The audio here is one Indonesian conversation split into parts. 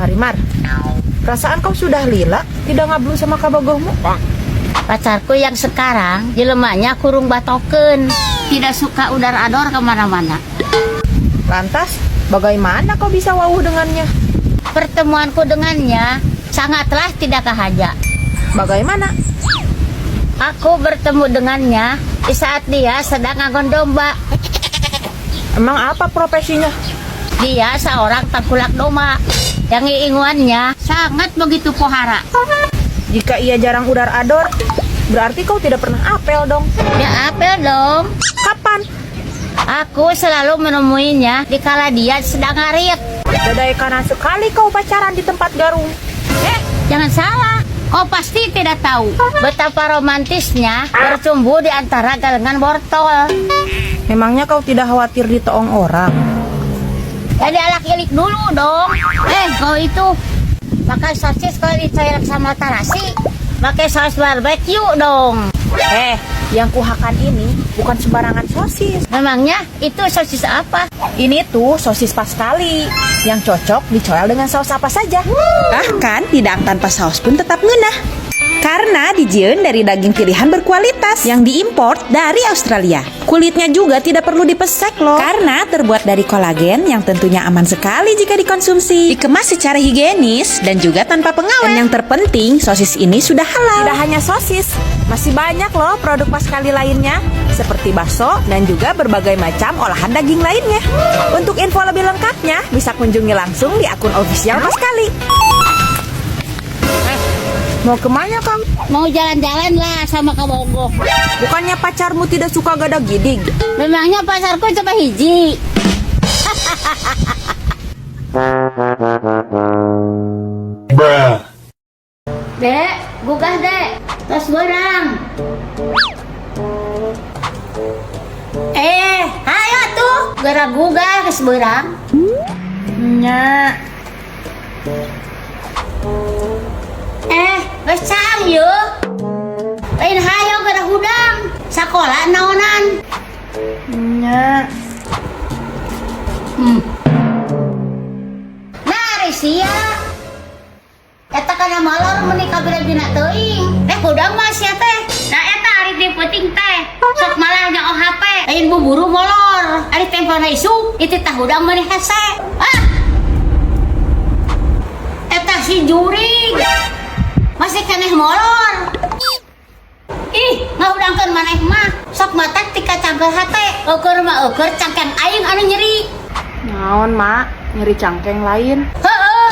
Marimar, perasaan kau sudah lila, tidak ngablu sama kabogohmu? Pacarku yang sekarang jelemanya kurung batoken, tidak suka udar ador kemana-mana. Lantas, bagaimana kau bisa wawuh dengannya? Pertemuanku dengannya sangatlah tidak kahaja. Bagaimana? Aku bertemu dengannya di saat dia sedang ngagon domba. Emang apa profesinya? Dia seorang tengkulak domba yang iinguannya sangat begitu pohara. Jika ia jarang udar ador, berarti kau tidak pernah apel dong. Ya apel dong. Kapan? Aku selalu menemuinya di kala dia sedang ngarit. Dadai kanan sekali kau pacaran di tempat garung. Jangan salah, kau pasti tidak tahu betapa romantisnya bercumbu di antara galengan bortol. Memangnya kau tidak khawatir ditoong orang? Jadi alak ilik dulu dong. Kau itu pakai sosis kalau dicairkan sama tarasi, pakai saus barbecue dong. Yang kuhakan ini bukan sembarangan sosis. Memangnya itu sosis apa? Ini tuh sosis paskali yang cocok dicoel dengan saus apa saja. Bahkan tidak tanpa saus pun tetap ngeunah. Karena dijieun dari daging pilihan berkualitas yang diimpor dari Australia. Kulitnya juga tidak perlu dipesek loh. Karena terbuat dari kolagen yang tentunya aman sekali jika dikonsumsi. Dikemas secara higienis dan juga tanpa pengawet. Dan yang terpenting, sosis ini sudah halal. Tidak hanya sosis, masih banyak loh produk paskali lainnya, seperti bakso dan juga berbagai macam olahan daging lainnya. Untuk info lebih lengkapnya, bisa kunjungi langsung di akun official Paskali. Mau kemana, Kang? Mau jalan-jalan lah sama kabogoh. Bukannya pacarmu tidak suka gada gidig? Memangnya pacarku coba hiji. Dek, gugah dek, tos berang. Ayo tuh, gara gugah kes berang. Nya, Geus cang yeuh. Lain hayo gara hudang. Sakola naonan. nya. Nari sia. Eta kana molor meuni kabira-bina teuing. Hudang mah sia teh. Nah eta ari di penting teh. Sok malah nyaho HP. Lain buburu molor. Ari tempona isu, itu tah hudang meuni hese. Eta si jurig. Masih keneh molor. Ih, ngahudangkeun maneh mah. Sok matak tika cangkel hate. Ukur mah ukur cangkeng aing anu nyeri. Naon, Mak? Nyeri cangkeng lain. Heeh.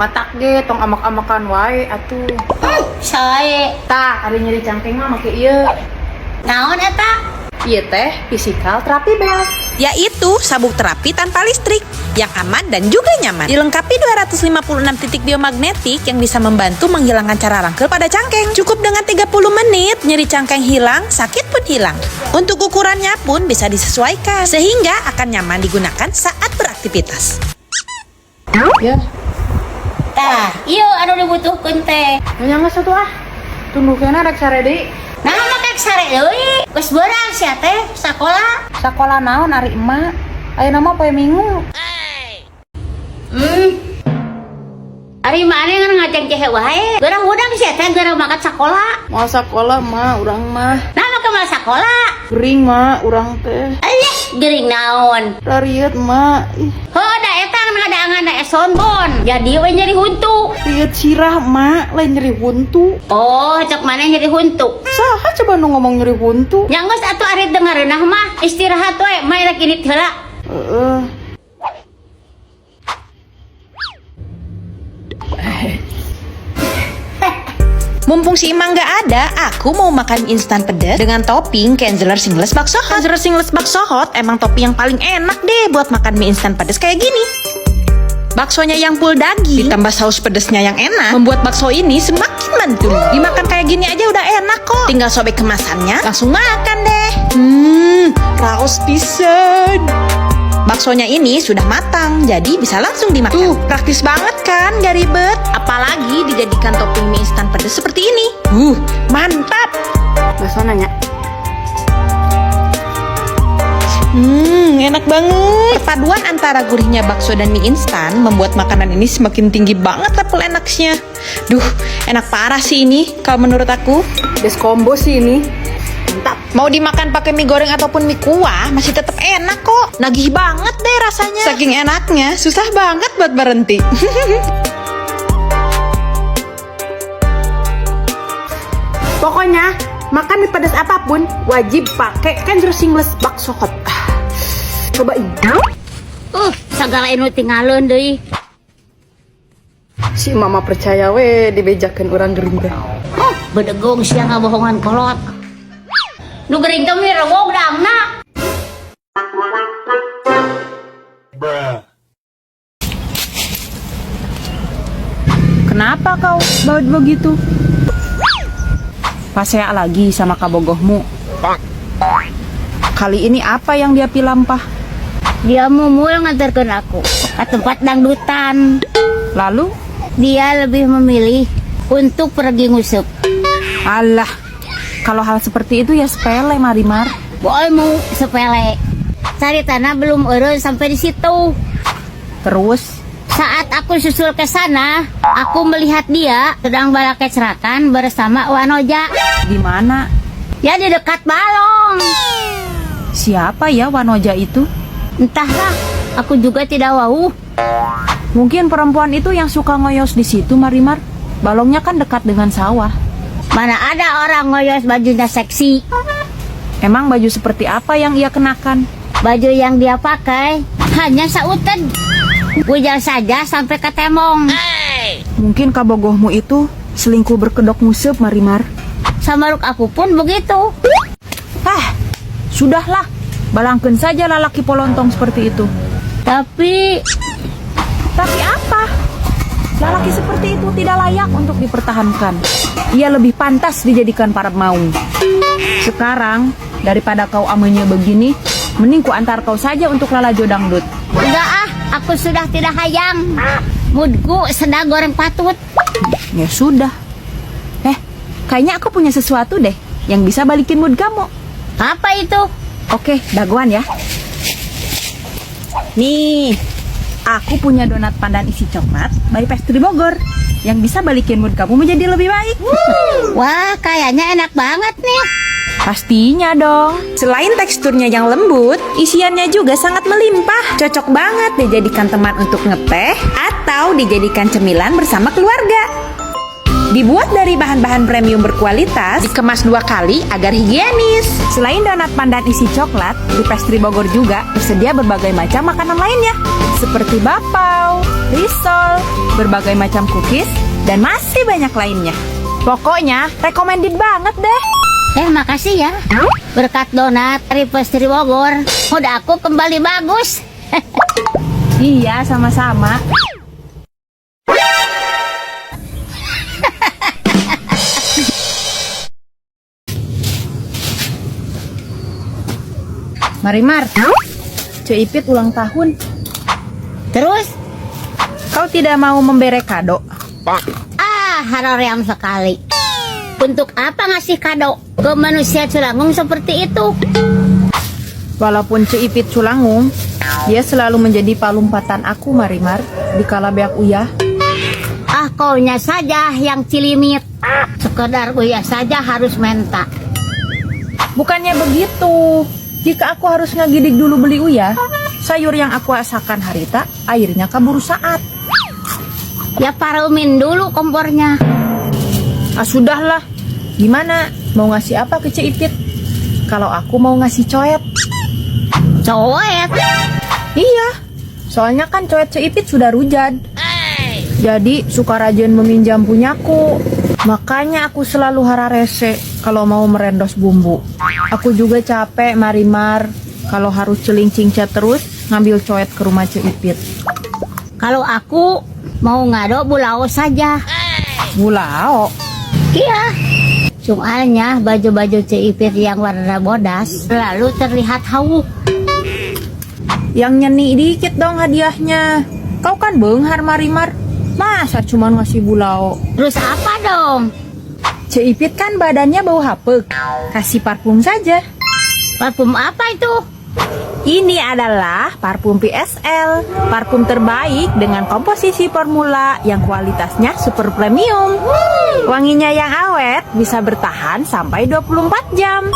Matak ge tong amak-amakan wae atuh. Sae. Tah, ari nyeri cangkeng mah make ieu. Naon eta? Ieu teh physical therapy belt. Yaitu sabuk terapi tanpa listrik yang aman dan juga nyaman. Dilengkapi 256 titik biomagnetik yang bisa membantu menghilangkan cara rangkel pada cangkeng. Cukup dengan 30 menit, nyeri cangkeng hilang, sakit pun hilang. Untuk ukurannya pun bisa disesuaikan, sehingga akan nyaman digunakan saat beraktivitas. Ya, Tah, ieu anu dibutuhkeun teh. nya geus atuh ah. Tunggu kena rek sare deui. Nah, make sare deui. Geus beurang sia teh sakola. Sakola naon ari emak? Ayeuna mah poe Minggu. Ari mana yang ngajeng cehe wae. Gerang hudang sia teh gerang makan sakola. Mau sakola mah urang mah. Nah, make mal sakola. Gering mah urang teh. Aya gering naon. Rariet mah. Da eta ngadaangan da esonbon. Jadi we nyeri huntu. Riet sirah mah lain nyeri huntu. Oh, cek mana nyeri huntu. Saha coba nu ngomong nyeri huntu? Yang geus atuh ari dengereunah mah istirahat we, main rek ini heula. Mumpung si Imang gak ada, aku mau makan mie instan pedas dengan topping Kenzeler Singles Bakso Hot. Kenzeler Singles Bakso Hot emang topping yang paling enak deh buat makan mie instan pedas kayak gini. Baksonya yang full daging, ditambah saus pedasnya yang enak, membuat bakso ini semakin mantul. Dimakan kayak gini aja udah enak kok. Tinggal sobek kemasannya, langsung makan deh. Raos pisan. Baksonya ini sudah matang, jadi bisa langsung dimakan. Tuh, praktis banget kan, gak ribet. Apalagi dijadikan topping mie instan pedas seperti ini. Mantap. Bakso nanya. Enak banget. Perpaduan antara gurihnya bakso dan mie instan membuat makanan ini semakin tinggi banget level enaknya. Duh, enak parah sih ini kalau menurut aku. Best combo sih ini. Mantap. Mau dimakan pakai mie goreng ataupun mie kuah masih tetap enak kok. Nagih banget deh rasanya. Saking enaknya, susah banget buat berhenti. Pokoknya makan mie pedas apapun wajib pakai Kenzer Singles bakso hot. Cobain. Segala inu tinggalin deui. Si mama percaya we dibejakan orang Gerindra. Bedegong sia ngabohongan kolot. Nu gering teh mie rewog dangna. Kenapa kau baut begitu? Pasea lagi sama kabogohmu. Kali ini apa yang dia pilampah? Dia mumul nganterkeun aku ke tempat dangdutan. Lalu? Dia lebih memilih untuk pergi ngusup. Alah, kalau hal seperti itu ya sepele Marimar. Boy mu sepele. Cari tanah belum eureun sampai di situ. Terus? Saat aku susul ke sana, aku melihat dia sedang balakecrakan bersama Wanoja. Di mana? Ya di dekat balong. Siapa ya Wanoja itu? Entahlah, aku juga tidak tahu. Mungkin perempuan itu yang suka ngoyos di situ Marimar. Balongnya kan dekat dengan sawah. Mana ada orang ngoyos bajunya seksi. Emang baju seperti apa yang ia kenakan? Baju yang dia pakai hanya sauted. Ujar saja sampai ke temong. Mungkin kabogohmu itu selingkuh berkedok musep Marimar. Samaruk aku pun begitu. Sudahlah, balangkeun saja lalaki polontong seperti itu. Tapi apa? Lalaki seperti itu tidak layak untuk dipertahankan. Ia lebih pantas dijadikan para maung. Sekarang, daripada kau amenya begini, mending ku antar kau saja untuk lalajo dangdut. enggak aku sudah tidak hayang. Moodku sedang goreng patut. Ya sudah. Kayaknya aku punya sesuatu deh yang bisa balikin mood kamu. Apa itu? Oke, dagoan ya. Nih, aku punya donat pandan isi coklat by Pastry Bogor yang bisa balikin mood kamu menjadi lebih baik. Wah, kayaknya enak banget nih. Pastinya dong. Selain teksturnya yang lembut, isiannya juga sangat melimpah. Cocok banget dijadikan teman untuk ngeteh atau dijadikan cemilan bersama keluarga. Dibuat dari bahan-bahan premium berkualitas, Dikemas 2 kali agar higienis. selain donat pandan isi coklat, di Pastry Bogor juga tersedia berbagai macam makanan lainnya, seperti bakpao, risol, berbagai macam cookies, dan masih banyak lainnya. Pokoknya, recommended banget deh. Makasih ya. Berkat donat dari Pastry Bogor, mood aku kembali bagus. Iya, sama-sama. Marimar, Cek Ipit ulang tahun. Terus, Kau tidak mau memberi kado? haroream sekali. Untuk apa ngasih kado ke manusia culangung seperti itu? Walaupun Cek Ipit culangung, dia selalu menjadi palumpatan aku, Marimar, di kala beak uyah. Kaunya saja yang cilimit. Sekedar uyah saja harus menta. Bukannya begitu. Jika aku harus ngagidik dulu beli uyah, sayur yang aku asakan harita, airnya kabur saat. Ya parumin dulu kompornya. Sudahlah. Gimana? Mau ngasih apa ke Cek Ipit? Kalau aku mau ngasih coet. Coet. Iya, soalnya kan coet Cek Ipit sudah rujad. Jadi suka rajin meminjam punyaku. Makanya aku selalu hararese kalau mau merendos bumbu. Aku juga capek Marimar kalau harus celing-cingcat terus ngambil coet ke rumah Cek Ipit. Kalau aku mau ngado bulao saja. Bulao? Iya. Soalnya baju-baju Cek Ipit yang warna bodas selalu terlihat hawu. Yang nyeni dikit dong hadiahnya. Kau kan beunghar Marimar. Masa cuma ngasih bulao? Terus apa dong? Cek Ipit kan badannya bau hapek. Kasih parfum saja. Parfum apa itu? Ini adalah parfum PSL, parfum terbaik dengan komposisi formula yang kualitasnya super premium. Wanginya yang awet, bisa bertahan sampai 24 jam.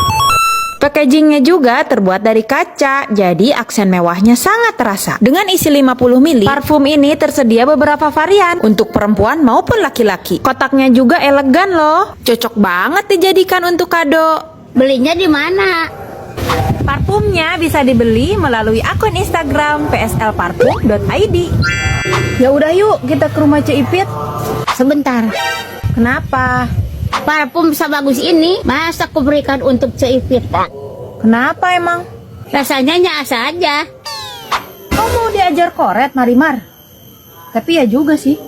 Packagingnya juga terbuat dari kaca, jadi aksen mewahnya sangat terasa. Dengan isi 50 ml, parfum ini tersedia beberapa varian untuk perempuan maupun laki-laki. Kotaknya juga elegan loh, cocok banget dijadikan untuk kado. Belinya di mana? Parfumnya bisa dibeli melalui akun Instagram pslparfum.id. Ya udah yuk, kita ke rumah Cik Ipit. Sebentar. Kenapa? Parfum sebagus ini masa aku berikan untuk Ceipit? Kenapa emang? Rasanya nyas aja. Kau mau diajar koret, Marimar? Tapi ya juga sih.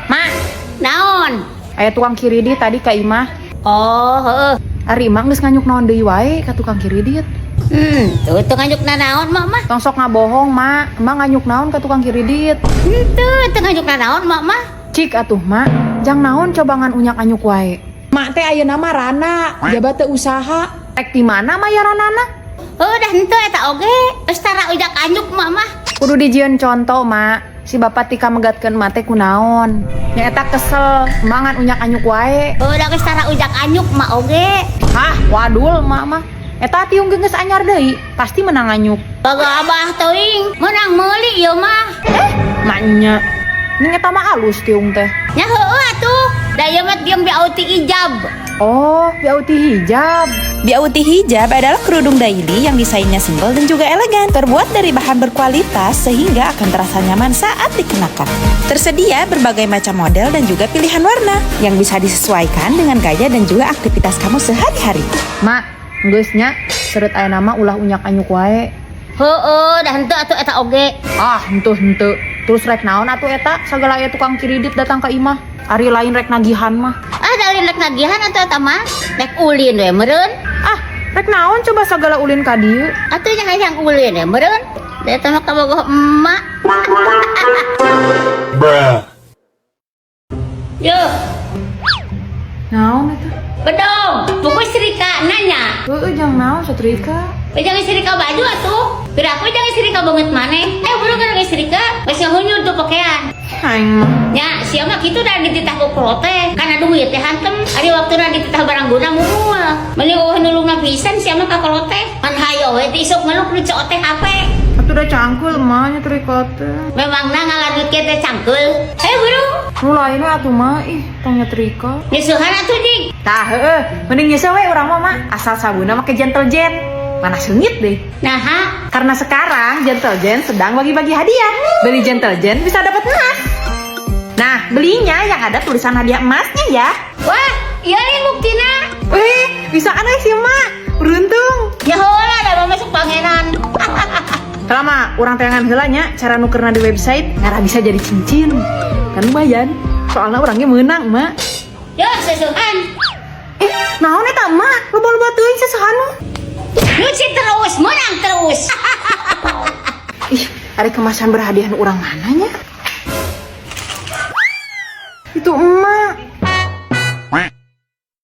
Mak, Naon? aya tukang kiridi tadi ka Imah. Oh, heeh. Ari Imah geus nganyuk naon deui wae ka tukang kiridit. Tuh nganyuk na naon, Mak mah? Tong sok ngabohong, Mak. Emang nganyuk naon ka tukang kiridit. Tuh nganyuk na naon, Mak mah? Cik atuh, Mak. Jang naon cobangan unyak anyuk wae. Mak teh ayeuna mah Rana, jabat teu usaha. Rek di mana mah ya Ranana? Dah henteu eta oge. Geus tara ujak anyuk, Mak mah. Kudu dijieun contoh, Mak. Si bapak tika megatkeun mate kunaon. Nya eta kesel, mangan unyak anyuk wae. Udah geus tara ujak anyuk, Mak oge. Hah, wadul, Mak mah. Eta tiung geus anyar deui, pasti menang anyuk. Baga abah teuing, menang meuli ieu mah. Maknya, ning eta mah alus tiung teh. Nya heueuh atuh. Da ieu mah tiung biauti ijab. Oh, biauti hijab. Biauti hijab adalah kerudung daily yang desainnya simpel dan juga elegan. Terbuat dari bahan berkualitas sehingga akan terasa nyaman saat dikenakan. Tersedia berbagai macam model dan juga pilihan warna yang bisa disesuaikan dengan gaya dan juga aktivitas kamu sehari-hari. Mak, geusnya seureut aya nama ulah unyak anyuk wae. Heueuh, dah henteu atuh eta oge. Ah, henteu. Terus rek naon atuh eta sagala aya tukang kiridit datang ka Imah. Ari lain rek nagihan mah. Dari rek nagihan atuh eta mah. Rek ulin we meureun. Ah, rek naon coba sagala ulin ka dieu. Atuh nya hayang ulin we meureun. Da eta mah kabogoh emak. Yo, Naon eta? bedong. Pokok Srika nanya. Heueuh jang naon satrika. Jangan Srika baju atuh. Pira aku jangan Srika banget maneh. Buru kan Srika. Geus ngahunyud tuh pakaian. Aing mah. Nya, sia mah kitu da dititah ku kulo teh. Kana duit teh hantem. Ari waktuna dititah barang guna mual. Meni eueuh nulungna pisan sia mah ka kulo teh. Pan hayo we teh isuk meluk nu cok teh HP. Atuh da cangkeul mah nya trika teh. Memangna ngaladutkeun teh cangkeul. Buru. Nu lain we atuh mah ih tong nyetrika. Nyusuhan atuh dik. Tah heueuh, mending nyeuseum we urang mah asal sabuna make Gentle Jet. Mana sengit deh. Nah, ha? Karena sekarang Gentle Gen sedang bagi-bagi hadiah. Beli Gentle Gen bisa dapat emas. Nah, belinya yang ada tulisan hadiah emasnya ya. Wah, iya nih buktina. Wih, bisa kan sih mak? Beruntung. Ya heula da masuk pangeran. Selama orang tangan helanya cara nukerna di website ngara bisa jadi cincin. Kan lumayan. Soalnya orangnya menang, Mak. Yo, sesuhan. Naon eta, Mak? Loba-loba teuing sesuhanu. Nyuci terus, menang terus. Ih, ada kemasan berhadiah orang mananya? Itu emak.